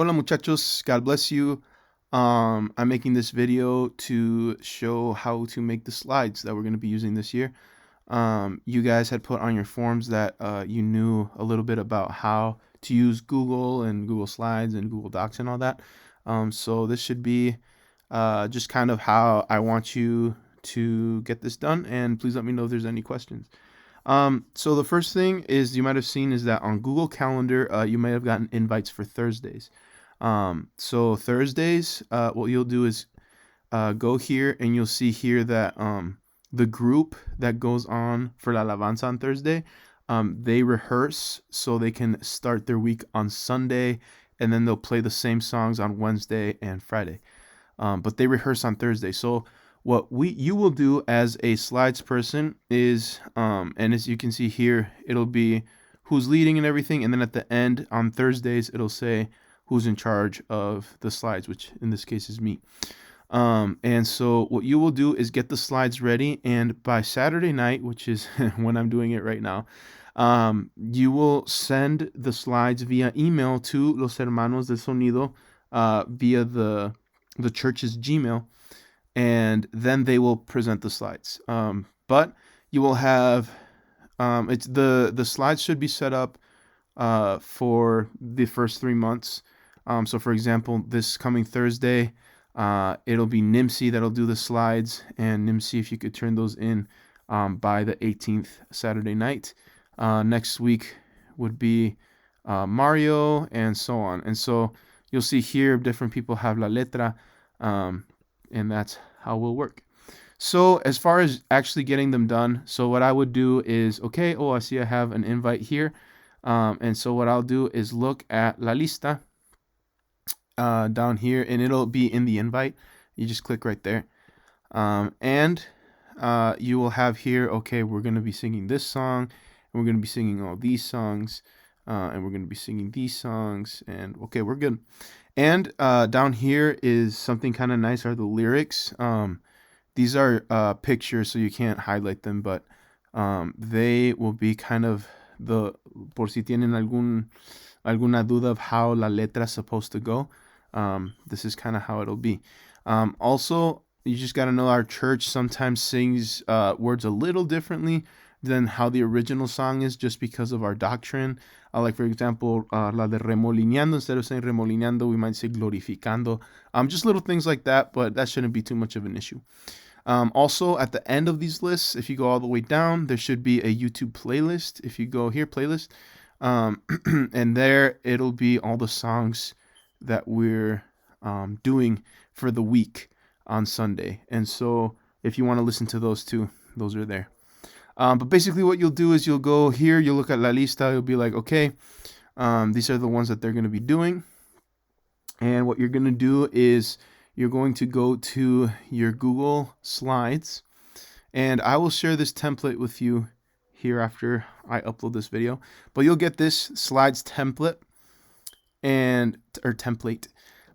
Hola muchachos, God bless you. I'm making this video to show how to make the slides that we're going to be using this year. You guys had put on your forms that you knew a little bit about how to use Google and Google Slides and Google Docs and all that. So this should be just kind of how I want you to get this done, and please let me know if there's any questions. So the first thing is you might have seen is that on Google Calendar, you might have gotten invites for Thursdays. So Thursdays, what you'll do is go here and you'll see here that the group that goes on for La Alabanza on Thursday, they rehearse so they can start their week on Sunday, and then they'll play the same songs on Wednesday and Friday. But they rehearse on Thursday. So what you will do as a slides person is, and as you can see here, it'll be who's leading and everything, and then at the end on Thursdays, it'll say who's in charge of the slides, which in this case is me. And so what you will do is get the slides ready, and by Saturday night, which is when I'm doing it right now, you will send the slides via email to Los Hermanos del Sonido via the church's Gmail, and then they will present the slides. But you will have it's the slides should be set up for the first 3 months. So for example, this coming Thursday, it'll be Nimsi that'll do the slides, and Nimsi, if you could turn those in by the 18th Saturday night. Next week would be Mario, and so on. And so you'll see here different people have La Letra, and that's how we'll work. So as far as actually getting them done, so what I would do is, okay, I see I have an invite here. And so what I'll do is look at La Lista down here, and it'll be in the invite. You just click right there. And you will have here, okay, we're going to be singing this song, and we're going to be singing all these songs, and we're going to be singing these songs, and okay, we're good. And down here is something kind of nice, are the lyrics. These are pictures, so you can't highlight them, but they will be kind of por si tienen alguna duda of how la letra is supposed to go. This is kind of how it'll be. Also, you just got to know our church sometimes sings words a little differently than how the original song is, just because of our doctrine. Like, for example, la de remolineando, instead of saying remolineando, we might say glorificando. Just little things like that, but that shouldn't be too much of an issue. Also, at the end of these lists, if you go all the way down, there should be a YouTube playlist. If you go here, playlist, and there it'll be all the songs that we're doing for the week on Sunday. And so if you want to listen to those too, those are there. But basically what you'll do is you'll go here, you'll look at La Lista, you'll be like, okay, these are the ones that they're going to be doing. And what you're going to do is you're going to go to your Google Slides, and I will share this template with you here after I upload this video. But you'll get this slides template or template,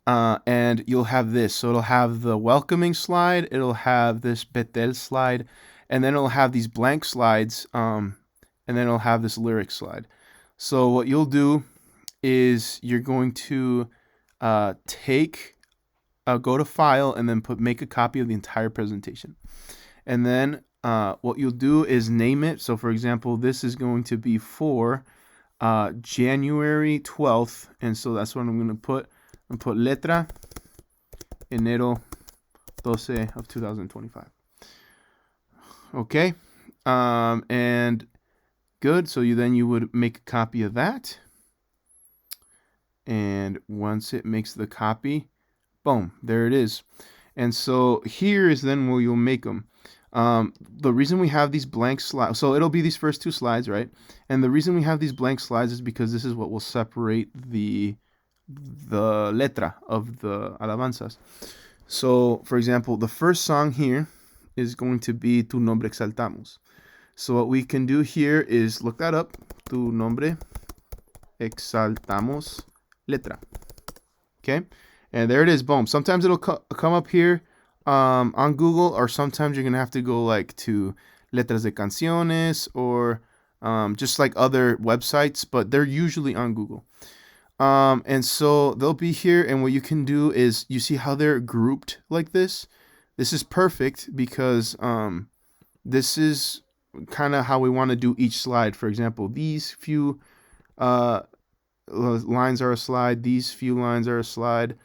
and you'll have this. So it'll have the welcoming slide, it'll have this Betel slide, and then it'll have these blank slides, and then it'll have this lyric slide. So what you'll do is you're going to go to file, and then make a copy of the entire presentation. And then what you'll do is name it. So for example, this is going to be for January 12th. And so that's what I'm going to put. I'm going to put Letra Enero 12 of 2025. Okay. And good. So you would make a copy of that. And once it makes the copy, boom, there it is. And so here is then where you'll make them. The reason we have these blank slides, so it'll be these first two slides, right? And the reason we have these blank slides is because this is what will separate the letra of the alabanzas. So, for example, the first song here is going to be Tu Nombre Exaltamos. So what we can do here is look that up. Tu Nombre Exaltamos Letra. Okay? And there it is, boom. Sometimes it'll come up here on Google, or sometimes you're going to have to go like to Letras de Canciones, or just like other websites, but they're usually on Google. And so they'll be here, and what you can do is, you see how they're grouped like this? This is perfect because this is kind of how we want to do each slide. For example, these few uh, lines are a slide, these few lines are a slide,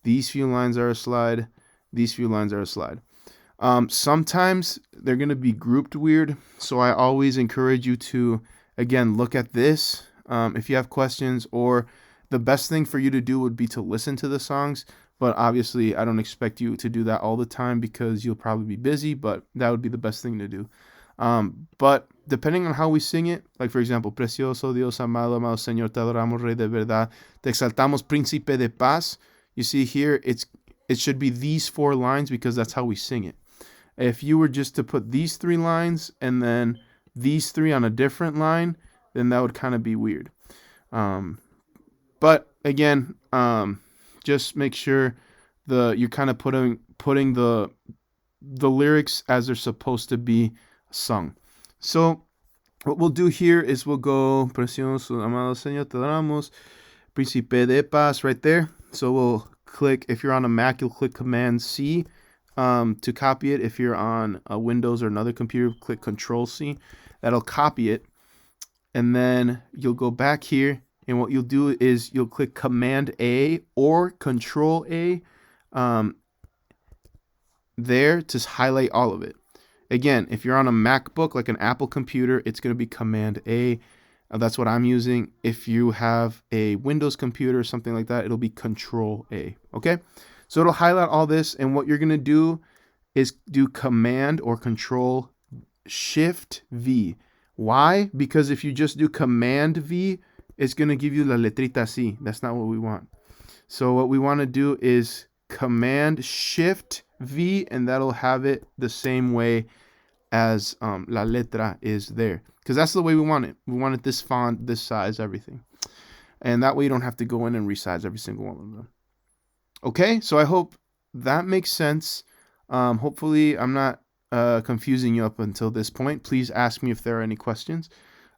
these few lines are a slide, these few lines are a slide. Sometimes they're going to be grouped weird, so I always encourage you to, again, look at this if you have questions, or the best thing for you to do would be to listen to the songs. But obviously, I don't expect you to do that all the time because you'll probably be busy, but that would be the best thing to do. But depending on how we sing it, like for example, Precioso Dios amado, amado Señor, te adoramos, Rey de verdad, te exaltamos, Príncipe de paz. You see here, it should be these 4 lines because that's how we sing it. If you were just to put these 3 lines and then these 3 on a different line, then that would kind of be weird. But again, just make sure you're kind of putting the lyrics as they're supposed to be sung. So what we'll do here is we'll go Precioso amado Señor, te adoramos, Príncipe de paz, right there. So we'll click, if you're on a Mac, you'll click Command C to copy it. If you're on a Windows or another computer, click Control C. That'll copy it. And then you'll go back here, and what you'll do is you'll click Command A or Control A there to highlight all of it. Again, if you're on a MacBook, like an Apple computer, it's going to be Command A. That's what I'm using. If you have a Windows computer or something like that, it'll be Control A. Okay? So it'll highlight all this, and what you're going to do is do Command or Control Shift V. Why? Because if you just do Command V, it's going to give you la letrita así. That's not what we want. So what we want to do is Command Shift V, and that'll have it the same way as la letra is there. Because that's the way we want it. We want it this font, this size, everything. And that way you don't have to go in and resize every single one of them. Okay, so I hope that makes sense. Hopefully I'm not confusing you up until this point. Please ask me if there are any questions.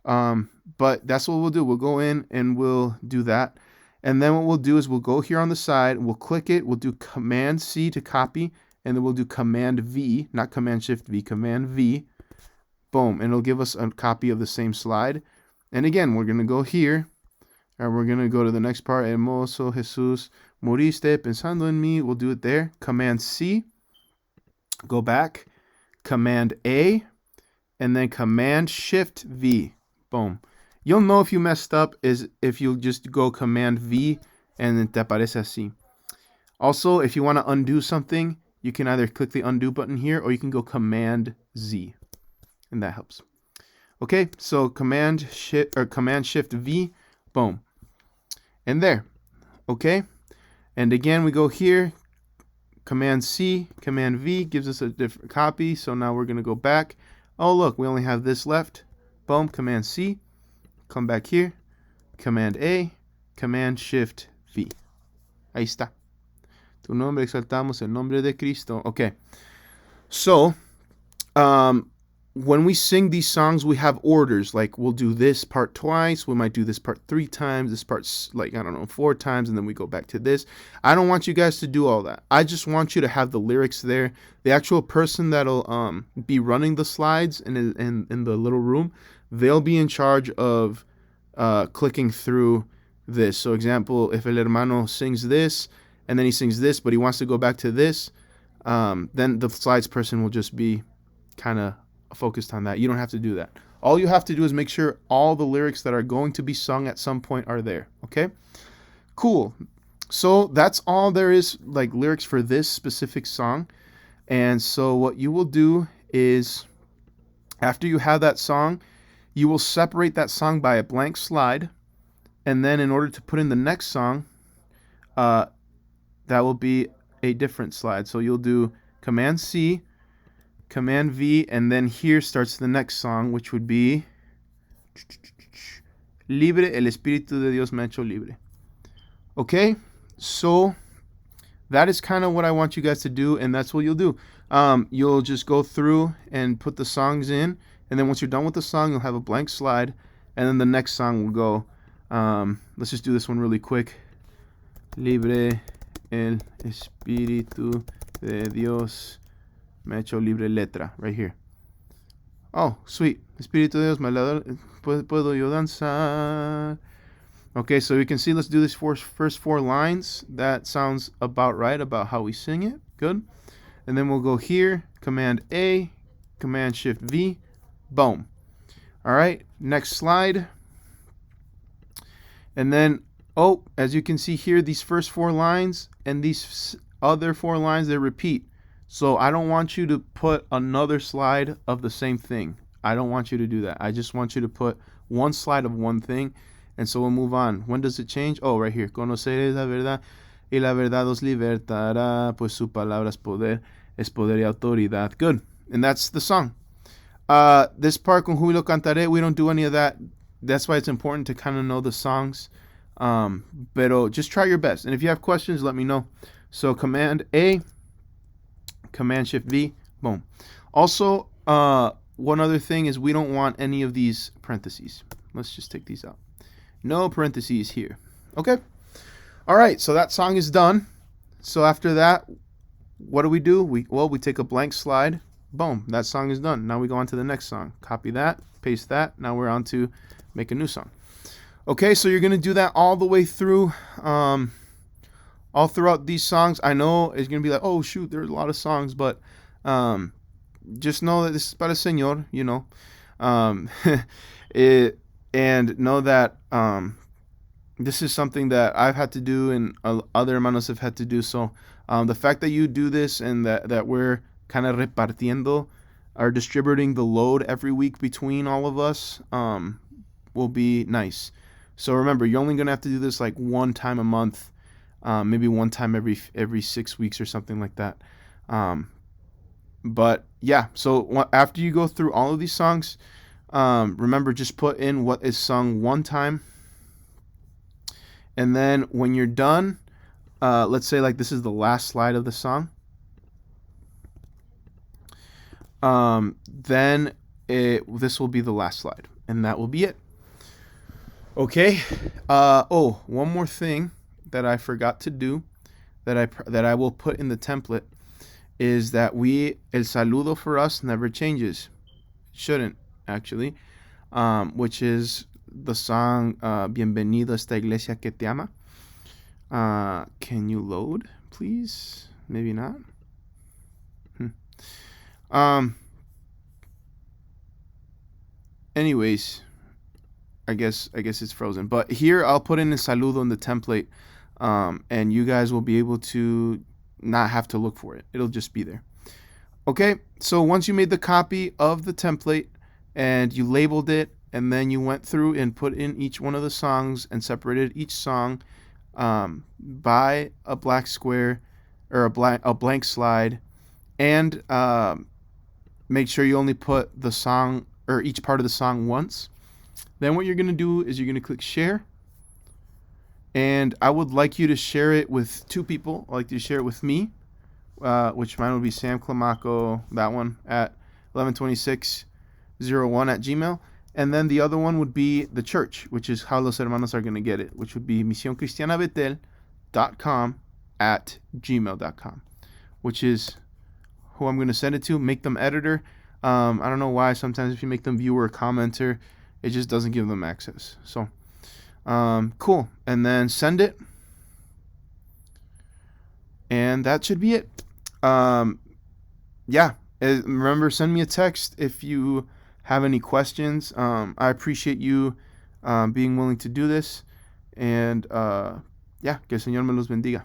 But that's what we'll do. We'll go in and we'll do that. And then what we'll do is we'll go here on the side, we'll click it, we'll do Command C to copy, and then we'll do Command V, not Command Shift V, Command V. Boom, and it'll give us a copy of the same slide. And again, we're going to go here, and we're going to go to the next part, Hermoso Jesús, moriste pensando en mí. We'll do it there. Command C, go back, Command A, and then Command Shift V. Boom. You'll know if you messed up is if you just go Command V and then te aparece así. Also, if you want to undo something, you can either click the undo button here or you can go Command Z, and that helps. Okay, so Command Shift V, boom, and there. Okay, and again we go here, Command C, Command V gives us a different copy. So now we're gonna go back. Oh look, we only have this left. Boom, Command C. Come back here, Command A, Command Shift V. Ahí está. Tu nombre exaltamos el nombre de Cristo. Okay. So, when we sing these songs, we have orders. Like we'll do this part twice. We might do this part 3 times. This part's like, I don't know, 4 times. And then we go back to this. I don't want you guys to do all that. I just want you to have the lyrics there. The actual person that'll be running the slides in the little room, they'll be in charge of clicking through this. So example, if el hermano sings this and then he sings this, but he wants to go back to this, then the slides person will just be kind of focused on that. You don't have to do that. All you have to do is make sure all the lyrics that are going to be sung at some point are there. Okay? Cool. So that's all there is, like lyrics for this specific song. And so what you will do is, after you have that song, you will separate that song by a blank slide, and then in order to put in the next song, that will be a different slide. So you'll do Command C, Command V, and then here starts the next song, which would be Libre, el Espíritu de Dios me ha hecho libre. Okay, so that is kind of what I want you guys to do, and that's what you'll do. You'll just go through and put the songs in, and then once you're done with the song, you'll have a blank slide, and then the next song will go Let's just do this one really quick. Libre el Espíritu de Dios me ha hecho libre letra, right here. Oh, sweet. Espíritu de Dios me la puedo yo danzar. Okay, so you can see, let's do this first 4 lines. That sounds about right, about how we sing it. Good. And then we'll go here, Command A, Command Shift V, boom. All right, next slide. And then, oh, as you can see here, these first 4 lines and these other 4 lines, they repeat. So I don't want you to put another slide of the same thing. I don't want you to do that. I just want you to put one slide of one thing. And so we'll move on. When does it change? Oh, right here. Conoceréis la verdad y la verdad os libertará, pues su palabra es poder y autoridad. Good. And that's the song. This part, con júbilo cantaré, we don't do any of that. That's why it's important to kind of know the songs. Pero just try your best. And if you have questions, let me know. So Command A, Command Shift V, boom. Also, one other thing is we don't want any of these parentheses. Let's just take these out. No parentheses here. Okay. All right. So that song is done. So after that, what do? We take a blank slide. Boom. That song is done. Now we go on to the next song. Copy that, paste that. Now we're on to make a new song. Okay. So you're going to do that all the way through, all throughout these songs. I know it's going to be like, oh, shoot, there's a lot of songs, but just know that this is para el Señor, you know. And know that this is something that I've had to do and other hermanos have had to do. So the fact that you do this and that we're kind of repartiendo, or distributing the load every week between all of us, will be nice. So remember, you're only going to have to do this like one time a month, maybe one time every 6 weeks or something like that. But yeah, so after you go through all of these songs, remember, just put in what is sung one time. And then when you're done, let's say like this is the last slide of the song. Then this will be the last slide, and that will be it. Okay. Oh, one more thing that I forgot to do that I will put in the template is that el saludo for us never changes. Shouldn't, actually, which is the song Bienvenido a esta iglesia que te ama. Can you load, please? Maybe not. Anyways, I guess it's frozen. But here I'll put in a saludo in the template, and you guys will be able to not have to look for it. It'll just be there. Okay, so once you made the copy of the template and you labeled it, and then you went through and put in each one of the songs and separated each song by a black square or a blank slide, and make sure you only put the song or each part of the song once. Then what you're going to do is you're going to click share, and I would like you to share it with 2 people. I'd like you to share it with me, which mine would be Sam Clamaco, that one, at 112601@gmail. And then the other one would be the church, which is how los hermanos are going to get it, which would be misioncristianabetel.com@gmail.com, which is who I'm going to send it to. Make them editor. I don't know why. Sometimes if you make them viewer or commenter, it just doesn't give them access. So, cool. And then send it. And that should be it. Yeah. Remember, send me a text if you have any questions. I appreciate you being willing to do this. And yeah, que el Señor me los bendiga.